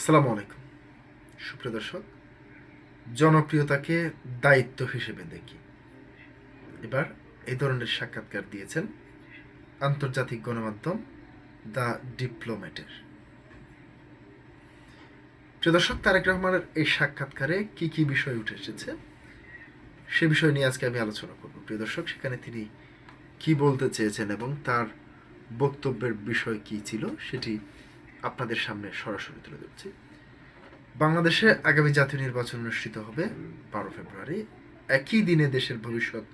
আসসালামু আলাইকুম সুপ্রিয় দর্শক, জনপ্রিয়তাকে দায়িত্ব হিসেবে দেখি। এবার এই ধরনের সাক্ষাৎকার দিয়েছেন আন্তর্জাতিক গণমাধ্যম দ্য ডিপ্লোম্যাটের। প্রিয় দর্শক, তারেক রহমানের এই সাক্ষাৎকারে কি কি বিষয় উঠে এসেছে সে বিষয় নিয়ে আজকে আমি আলোচনা করব। প্রিয় দর্শক, সেখানে তিনি কি বলতে চেয়েছেন এবং তার বক্তব্যের বিষয় কি ছিল সেটি আপনাদের সামনে সরাসরি তুলে ধরছি। বাংলাদেশে আগামী জাতীয় নির্বাচন অনুষ্ঠিত হবে 12 ফেব্রুয়ারি। একই দিনে দেশের ভবিষ্যৎ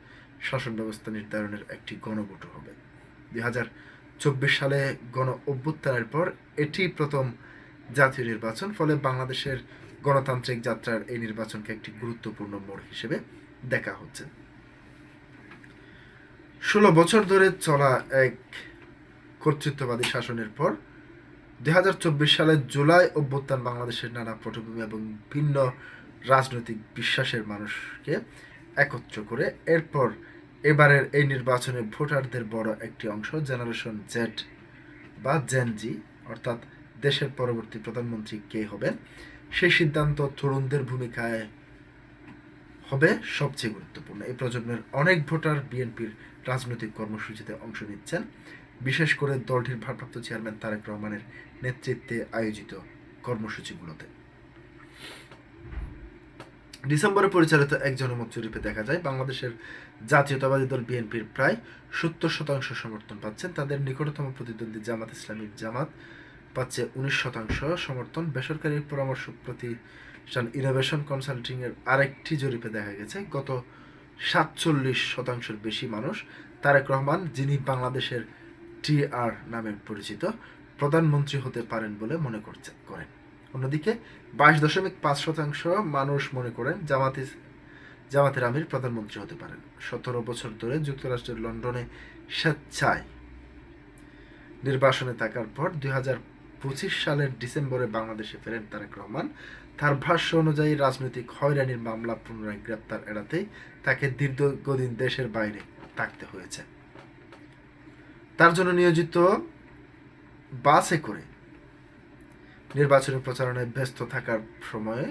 শাসন ব্যবস্থা নির্ধারণের একটি গণভোটও হবে। 2024 সালে গণ অভ্যুত্থানের পর এটি প্রথম জাতীয় নির্বাচন। ফলে বাংলাদেশের গণতান্ত্রিক যাত্রার এই নির্বাচনকে একটি গুরুত্বপূর্ণ মোড় হিসেবে দেখা হচ্ছে। 16 বছর ধরে চলা এক কর্তৃত্ববাদী শাসনের পর 2024 সালের জুলাই অভ্যুত্থান বাংলাদেশের নানা পটভূমি এবং ভিন্ন রাজনৈতিক বিশ্বাসের মানুষকে একত্র করে এরপর এবারের এই নির্বাচনে ভোটারদের বড় একটি অংশ জেনারেশন জেড বা জেনজি, অর্থাৎ দেশের পরবর্তী প্রধানমন্ত্রী কে হবেন সেই সিদ্ধান্ত তরুণদের ভূমিকায় হবে সবচেয়ে গুরুত্বপূর্ণ। এই প্রজন্মের অনেক ভোটার বিএনপির রাজনৈতিক কর্মসূচিতে অংশ নিচ্ছেন, বিশেষ করে দলটির ভারপ্রাপ্ত চেয়ারম্যান তারেক রহমানের নেতৃত্বে আয়োজিত কর্মসূচিগুলোতে। ডিসেম্বরে পরিচালিত এক জনমত জরিপে দেখা যায় বাংলাদেশের জাতীয়তাবাদী দল বিএনপির প্রায় 70% সমর্থন পাচ্ছেন। তাদের নিকটতম প্রতিদ্বন্দ্বী জামাত ইসলামীর জামাত পাচ্ছে 19% সমর্থন। বেসরকারি পরামর্শ প্রতিষ্ঠান ইনোভেশন কনসাল্টিং এর আরেকটি জরিপে দেখা গেছে গত 47% বেশি মানুষ তারেক রহমান, যিনি বাংলাদেশের টিআর নামে পরিচিত, প্রধানমন্ত্রী হতে পারেন বলে মনে করেন। অন্যদিকে 22.5% মানুষ মনে করেন জামাতের আমির প্রধানমন্ত্রী হতে পারেন। 17 বছর ধরে যুক্তরাষ্ট্রের লন্ডনে স্বেচ্ছায় নির্বাসনে থাকার পর 2025 সালের ডিসেম্বরে বাংলাদেশে ফেরেন তারেক রহমান। তার ভাষ্য অনুযায়ী রাজনৈতিক হয়রানির মামলা পুনরায় গ্রেপ্তার এড়াতেই তাকে দীর্ঘদিন দেশের বাইরে থাকতে হয়েছে। তার জন্য নিয়োজিত বাসে করে নির্বাচনী প্রচারণায় ব্যস্ত থাকার সময়ে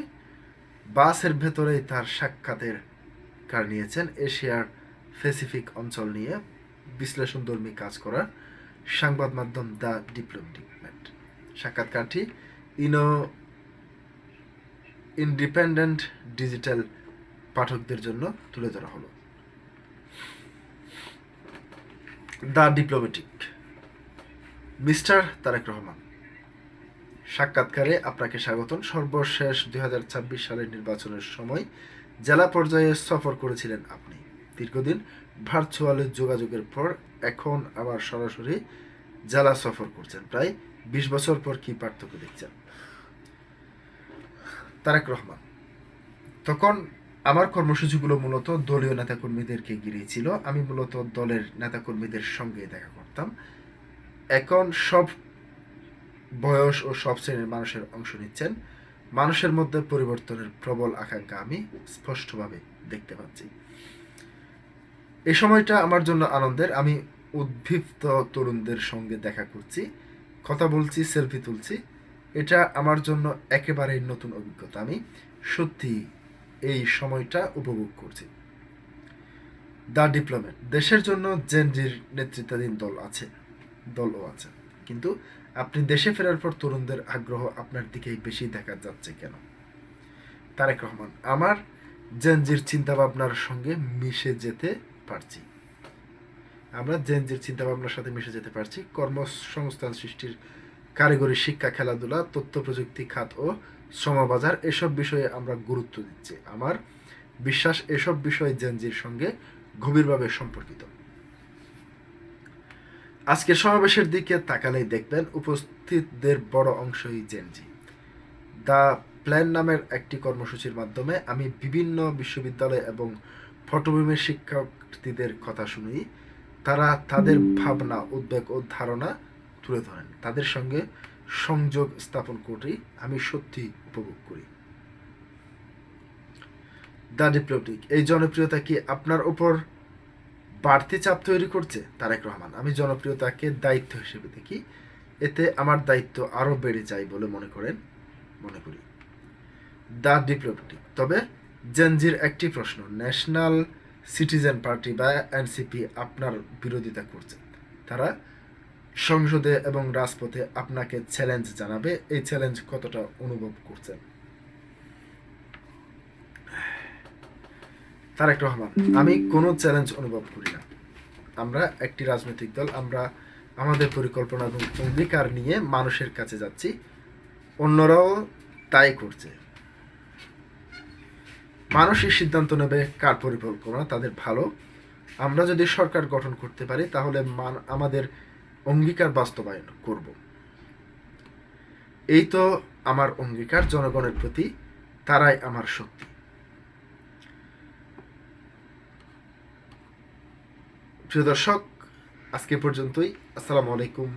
বাসের ভেতরেই তার সাক্ষাতের কার নিয়েছেন এশিয়ার প্যাসিফিক অঞ্চল নিয়ে বিশ্লেষণধর্মী কাজ করা সংবাদ মাধ্যম দ্য ডিপ্লোম্যাট। সাক্ষাৎকারটি ইন্ডিপেন্ডেন্ট ডিজিটাল পাঠকদের জন্য তুলে ধরা হলো। The diplomatic. Mister Tarique Rahman, সাক্ষাৎকারে আপনাকে স্বাগতম। সর্বশেষ 2026 সালের নির্বাচনের সময় জেলা পর্যায়ে সফর করেছিলেন আপনি। দীর্ঘদিন ভার্চুয়াল যোগাযোগের পর এখন আবার সরাসরি জেলা সফর করছেন। প্রায় 20 বছর পর কি পার্থক্য দেখছেন? তারেক রহমান: তখন আমার কর্মসূচিগুলো মূলত দলীয় নেতাকর্মীদেরকে ঘিরেই ছিল। আমি মূলত দলের নেতাকর্মীদের সঙ্গে দেখা করতাম। এখন সব বয়স ও সব শ্রেণীর মানুষের অংশ নিচ্ছেন। মানুষের মধ্যে পরিবর্তনের প্রবল আকাঙ্ক্ষা আমি স্পষ্টভাবে দেখতে পাচ্ছি। এই সময়টা আমার জন্য আনন্দের। আমি উদ্দীপ্ত তরুণদের সঙ্গে দেখা করছি, কথা বলছি, সেলফি তুলছি। এটা আমার জন্য একেবারেই নতুন অভিজ্ঞতা। আমি সত্যি এই সময়টা উপভোগ করছি। The diplomat. দেশের জন্য জেনজির নেতৃত্বাধীন দলও আছে, কিন্তু আপনি দেশে ফেরার পর তরুণদের আগ্রহ আপনার দিকেই বেশি দেখা যাচ্ছে কেন? তারেক রহমান: আমার জেনজির চিন্তাভাবনার সঙ্গে মিশে যেতে পারছি। আমরা জেনজির চিন্তাভাবনার সাথে মিশে যেতে পারছি। কর্মসংস্থান সৃষ্টির, কারিগরি শিক্ষা, খেলাধুলা, তথ্য প্রযুক্তি খাত ও শ্রমবাজার, এসব বিষয়ে আমরা গুরুত্ব দিচ্ছি। আমার বিশ্বাস এসব বিষয় জেনজির সঙ্গে গভীরভাবে সম্পর্কিত। আজকের সমাবেশের দিকে তাকালেই দেখবেন উপস্থিতদের বড় অংশই জেনজি। দ্য প্ল্যান নামের একটি কর্মসূচির মাধ্যমে আমি বিভিন্ন বিশ্ববিদ্যালয় এবং পটভূমির শিক্ষার্থীদের কথা শুনি। তারা তাদের ভাবনা, উদ্বেগ ও ধারণা তুলে ধরেন। তাদের সঙ্গে সংযোগ স্থাপন করি, আমি সত্যি উপভোগ করি। The diplomatic. এই জনপ্রিয়তা কি আপনার উপর বাড়তি চাপ তৈরি করছে? তারেক রহমান: আমি জনপ্রিয়তাকে দায়িত্ব হিসেবে দেখি। এতে আমার দায়িত্ব আরও বেড়ে যায় বলে মনে করি। The diplomatic. তবে জেনজির একটি প্রশ্ন, ন্যাশনাল সিটিজেন পার্টি বা এনসিপি আপনার বিরোধিতা করছে, তারা সংসদে এবং রাজপথে আপনাকে চ্যালেঞ্জ জানাবে, এই চ্যালেঞ্জ কতটা অনুভব করছেন? তারেক রহমান, আমি কোনো চ্যালেঞ্জ অনুভব করি না। আমরা একটি রাজনৈতিক দল, আমরা আমাদের পরিকল্পনা এবং অঙ্গীকার নিয়ে মানুষের কাছে যাচ্ছি, অন্যরাও তাই করছে। মানুষই সিদ্ধান্ত নেবে কার পরিকল্পনা তাদের ভালো। আমরা যদি সরকার গঠন করতে পারি তাহলে আমাদের অঙ্গীকার বাস্তবায়ন করব। এই তো আমার অঙ্গীকার জনগণের প্রতি, তারাই আমার শক্তি। প্রিয় দর্শক, আজকে পর্যন্তই। আসসালামু আলাইকুম।